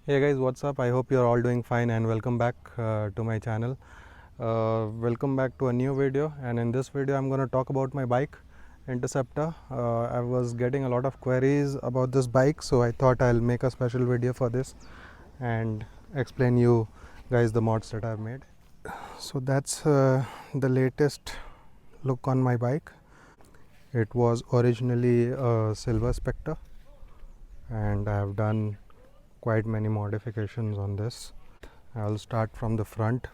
Hey guys, what's up? I hope you're all doing fine and welcome back to my channel. Welcome back to a new video, and in this video I'm going to talk about my bike Interceptor. I was getting a lot of queries about this bike, so I thought I'll make a special video for this and explain you guys the mods that I've made. So that's the latest look on my bike. It was originally a silver Spectre and I have done quite many modifications on this. I'll start from the front.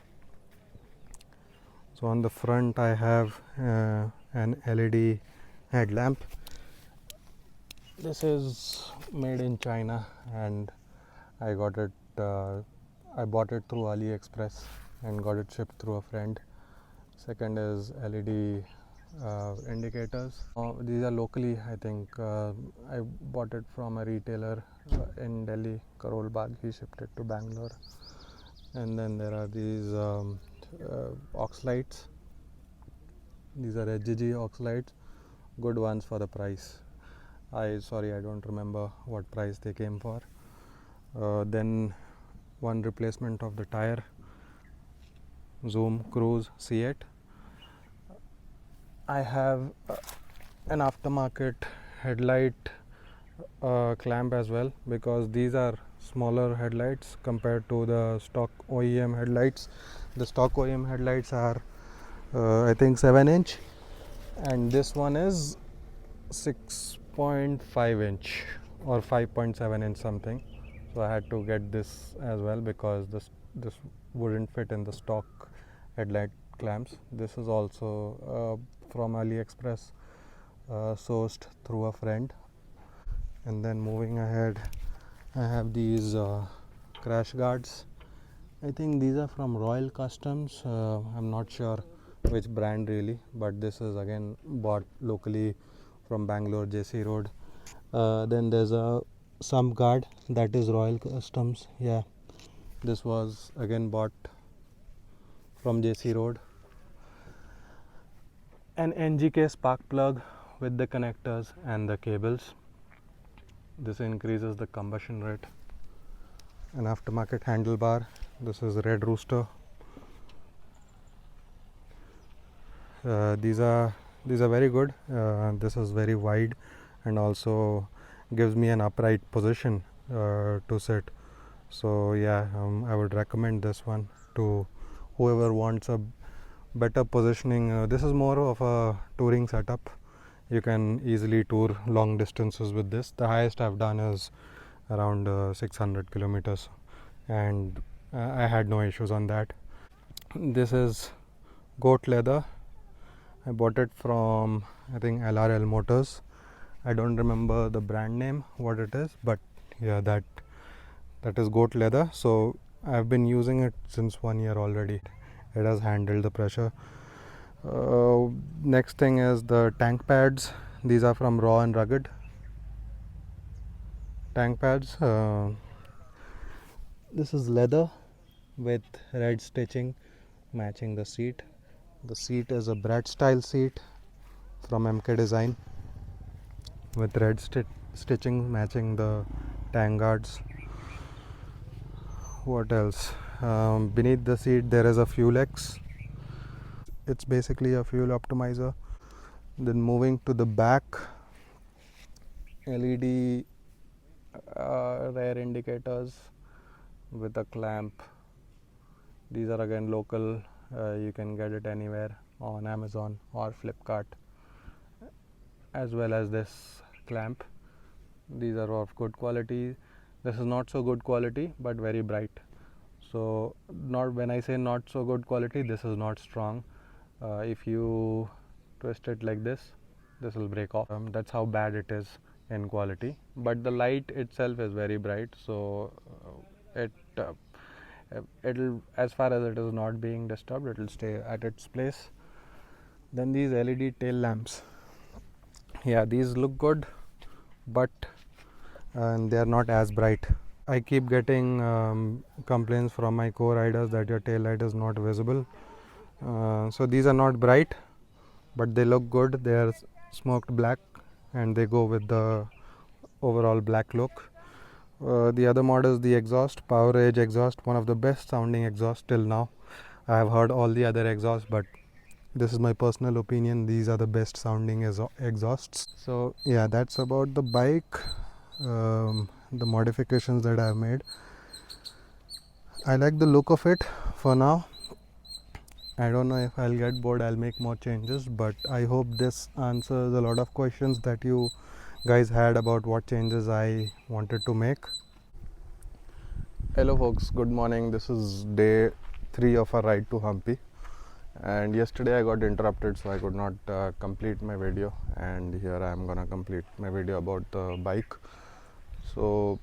So on the front I have an LED headlamp. This is made in China and I got it I bought it through AliExpress and got it shipped through a friend. Second is LED indicators. These are locally, I think. I bought it from a retailer in Delhi, Karol Bagh. He shipped it to Bangalore. And then there are these aux lights. These are HGG aux lights, good ones for the price. I don't remember what price they came for. Then one replacement of the tire, Zoom Cruise C8. I have an aftermarket headlight clamp as well, because these are smaller headlights compared to the stock OEM headlights. The stock OEM headlights are I think 7-inch, and this one is 6.5 inch or 5.7 inch something. So I had to get this as well because this wouldn't fit in the stock headlight clamps. This is also from AliExpress, sourced through a friend. And then moving ahead, I have these crash guards. I think these are from Royal Customs. I'm not sure which brand really, but this is again bought locally from Bangalore, JC Road. Then there's a sump guard, that is Royal Customs. Yeah, this was again bought from JC Road. An NGK spark plug with the connectors and the cables. This increases the combustion rate. An aftermarket handlebar. This is Red Rooster. These are very good. This is very wide and also gives me an upright position to sit. So yeah, I would recommend this one to whoever wants a better positioning. This is more of a touring setup. You can easily tour long distances with this. The highest I've done is around 600 kilometers, and I had no issues on that. This is goat leather. I bought it from, I think, LRL Motors. I don't remember the brand name, what it is, but yeah, that is goat leather. So I've been using it since 1 year already. It has handled the pressure. Next thing is the tank pads. These are from Raw and Rugged tank pads. This is leather with red stitching matching the seat. The seat is a Brad style seat from MK Design with red stitching matching the tank guards. What else? Beneath the seat there is a fuel X. It's basically a fuel optimizer. Then moving to the back, LED rear indicators with a clamp. These are again local. You can get it anywhere on Amazon or Flipkart, as well as this clamp. These are of good quality. This is not so good quality but very bright. So not, when I say not so good quality, this is not strong. If you twist it like this will break off. That's how bad it is in quality, but the light itself is very bright, so it'll, as far as it is not being disturbed, it will stay at its place. Then these LED tail lamps, yeah, these look good, but they are not as bright. I keep getting complaints from my co-riders that your tail light is not visible. So these are not bright, but they look good. They are smoked black and they go with the overall black look. The other mod is the exhaust, Power Edge exhaust, one of the best sounding exhausts till now. I have heard all the other exhausts, but this is my personal opinion, these are the best sounding exhausts. So yeah, that's about the bike, the modifications that I have made. I like the look of it for now. I don't know if I'll get bored, I'll make more changes, but I hope this answers a lot of questions that you guys had about what changes I wanted to make. Hello folks, good morning. This is day 3 of our ride to Hampi, and yesterday I got interrupted, so I could not complete my video, and here I am gonna complete my video about the bike. So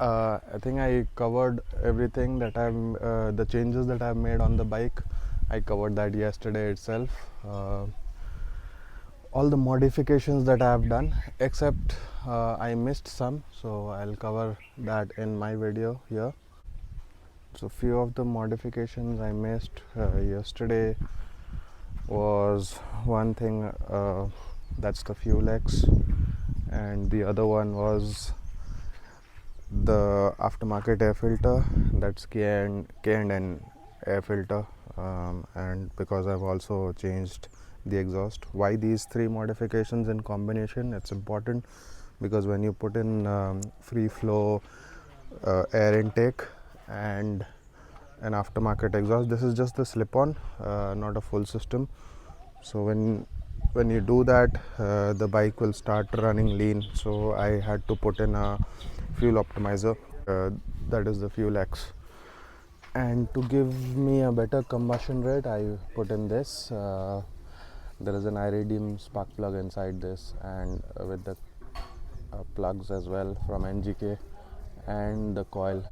I think I covered everything that the changes that I've made on the bike. I covered that yesterday itself. All the modifications that I have done, except I missed some, so I'll cover that in my video here. So few of the modifications I missed yesterday was one thing, that's the fuel X, and the other one was the aftermarket air filter, that's K&N air filter, and because I've also changed the exhaust. Why these 3 modifications in combination? It's important because when you put in free flow air intake and an aftermarket exhaust, this is just the slip-on, not a full system. So when you do that, the bike will start running lean. So I had to put in a fuel optimizer, that is the fuel X, and to give me a better combustion rate, I put in this. There is an iridium spark plug inside this, and with the plugs as well from NGK, and the coil.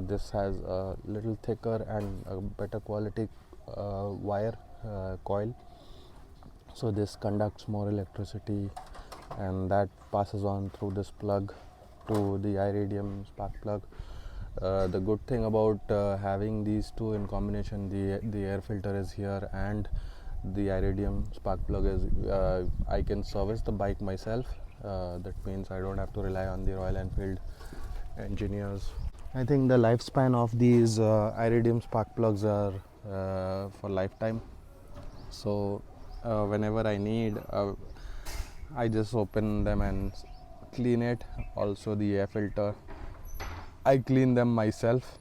This has a little thicker and a better quality wire coil, so this conducts more electricity, and that passes on through this plug to the iridium spark plug. The good thing about having these two in combination, the air filter is here and the iridium spark plug is, I can service the bike myself. That means I don't have to rely on the Royal Enfield engineers. I think the lifespan of these iridium spark plugs are for lifetime. So whenever I need, I just open them and clean it. Also the air filter, I clean them myself.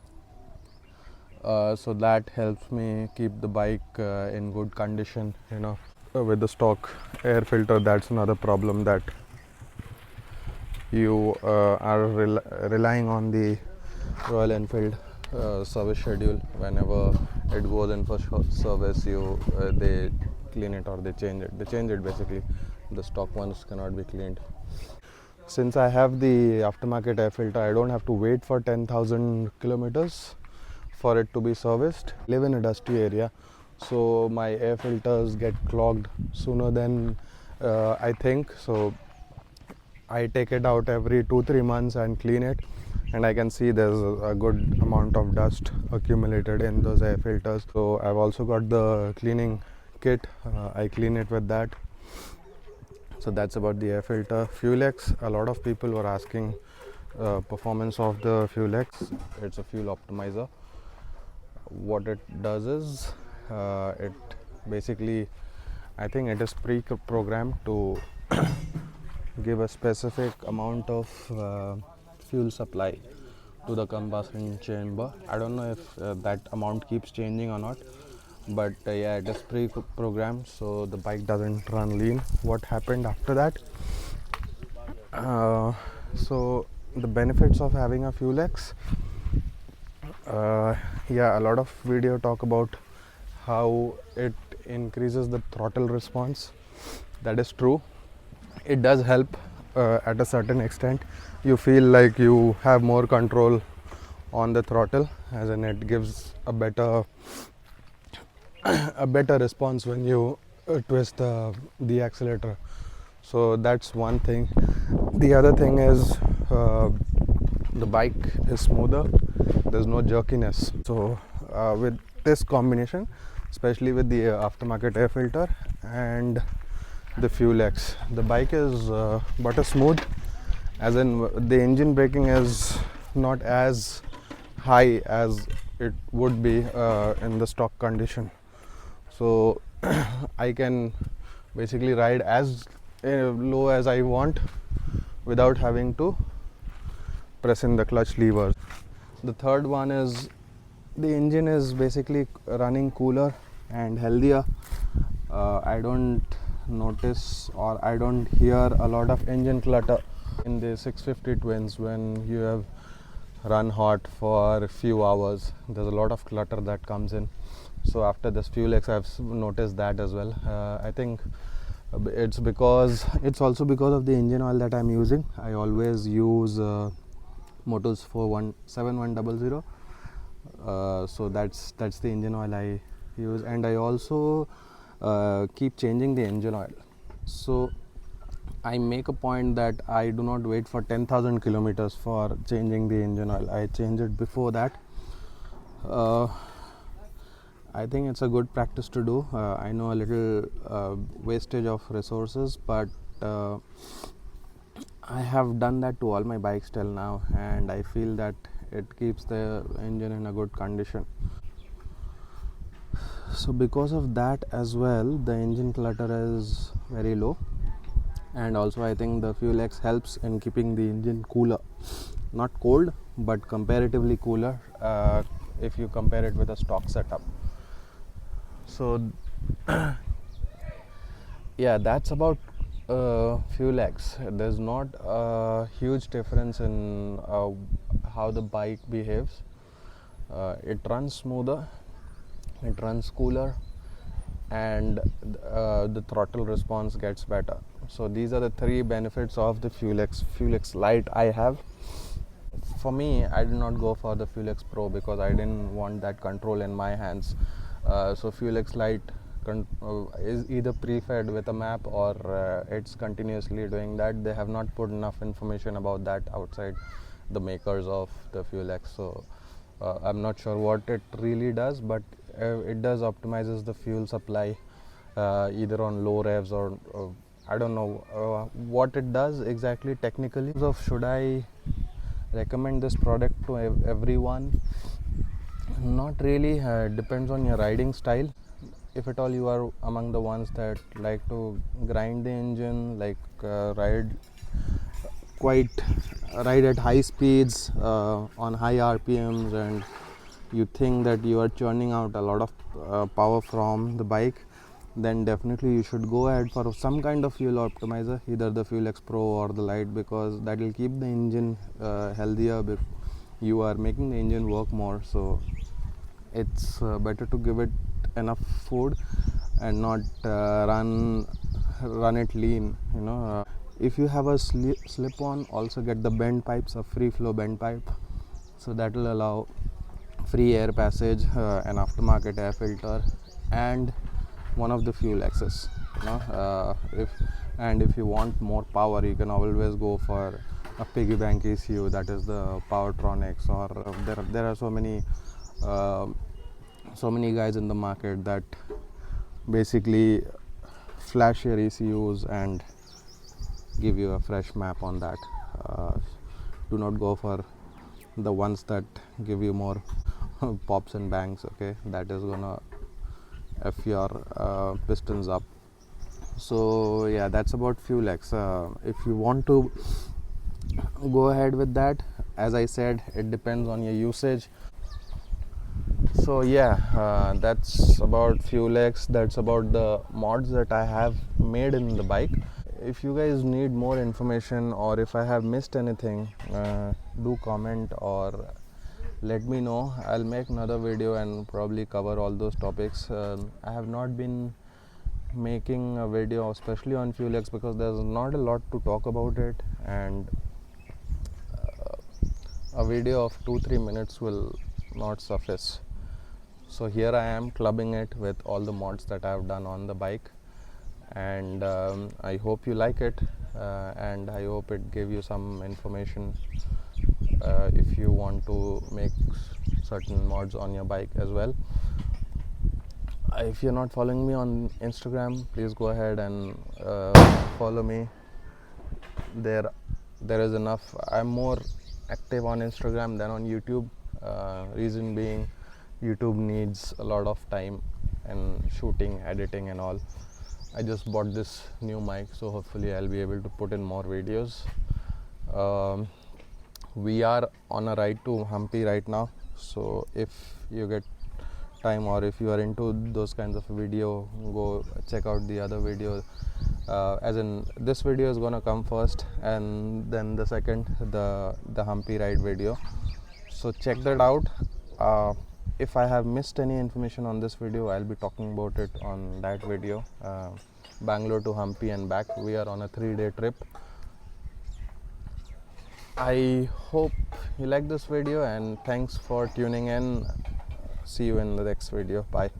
So that helps me keep the bike in good condition, you know. With the stock air filter, that's another problem, that you are relying on the Royal Enfield service schedule. Whenever it goes in for service, they clean it or they change it basically. The stock ones cannot be cleaned. Since I have the aftermarket air filter, I don't have to wait for 10,000 kilometers for it to be serviced. I live in a dusty area, so my air filters get clogged sooner than I think. So I take it out every 2-3 months and clean it, and I can see there's a good amount of dust accumulated in those air filters. So I've also got the cleaning kit. I clean it with that. So that's about the air filter. Fuel X, a lot of people were asking performance of the Fuel X. It's a fuel optimizer. What it does is, it basically, I think it is pre-programmed to give a specific amount of fuel supply to the combustion chamber. I don't know if that amount keeps changing or not, but yeah, it is pre-programmed, so the bike doesn't run lean. What happened after that? So the benefits of having a Fuel X, yeah, a lot of video talk about how it increases the throttle response. That is true. It does help at a certain extent. You feel like you have more control on the throttle, as in it gives a better response when you twist the accelerator. So that's one thing. The other thing is the bike is smoother. There's no jerkiness. So with this combination, especially with the aftermarket air filter and the Fuel X, the bike is butter smooth, as in the engine braking is not as high as it would be in the stock condition. So I can basically ride as low as I want without having to press in the clutch levers. The third one is the engine is basically running cooler and healthier. I don't notice or I don't hear a lot of engine clutter in the 650 twins. When you have run hot for a few hours, there's a lot of clutter that comes in. So after this Fuel X, I've noticed that as well. I think it's also because of the engine oil that I'm using. I always use Motos 7100. So that's the engine oil I use, and I also keep changing the engine oil. So I make a point that I do not wait for 10,000 kilometers for changing the engine oil. I change it before that. I think it's a good practice to do. I know a little wastage of resources, but I have done that to all my bikes till now, and I feel that it keeps the engine in a good condition. So because of that as well, the engine clutter is very low, and also I think the Fuel X helps in keeping the engine cooler, not cold but comparatively cooler if you compare it with a stock setup. So yeah, that's about Fuel X. There's not a huge difference in how the bike behaves. It runs smoother, it runs cooler, and the throttle response gets better. So these are the three benefits of the Fuel X Lite I have. For me, I did not go for the Fuel X Pro because I didn't want that control in my hands. So Fuel X Lite is either pre-fed with a map or it's continuously doing that. They have not put enough information about that outside the makers of the Fuel X. So I'm not sure what it really does, but it does optimizes the fuel supply either on low revs or I don't know what it does exactly technically. So should I recommend this product to everyone? Not really. Depends on your riding style. If at all you are among the ones that like to grind the engine, like ride at high speeds on high RPMs, and you think that you are churning out a lot of power from the bike, then definitely you should go ahead for some kind of fuel optimizer, either the Fuel X Pro or the Lite, because that will keep the engine healthier. You are making the engine work more, so it's better to give it enough food and not run it lean, if you have a slip on, also get the bend pipes, a free flow bend pipe, so that will allow free air passage, an aftermarket air filter, and one of the Fuel X's. If you want more power, you can always go for a piggy bank ECU, that is the Powertronics, or there are so many guys in the market that basically flash your ECUs and give you a fresh map on that. Do not go for the ones that give you more pops and bangs. Okay, that is gonna F your pistons up. So yeah, that's about Fuel X. If you want to go ahead with that, as I said, it depends on your usage. So yeah, that's about Fuel X. That's about the mods that I have made in the bike. If you guys need more information, or if I have missed anything, do comment or let me know. I'll make another video and probably cover all those topics. I have not been making a video especially on Fuel X because there's not a lot to talk about it, and a video of 2-3 minutes will not suffice. So here I am clubbing it with all the mods that I have done on the bike, and I hope you like it, and I hope it gave you some information if you want to make certain mods on your bike as well. If you're not following me on Instagram, please go ahead and follow me there. there is enough. I'm more active on Instagram than on YouTube. Reason being, YouTube needs a lot of time and shooting, editing and all. I just bought this new mic, so hopefully I'll be able to put in more videos. We are on a ride to Hampi right now, so if you get time or if you are into those kinds of video, go check out the other video. As in, this video is gonna come first, and then the second, the Hampi ride video. So check that out. If I have missed any information on this video, I'll be talking about it on that video. Bangalore to Hampi and back. We are on a 3-day trip. I hope you like this video, and thanks for tuning in. See you in the next video. Bye.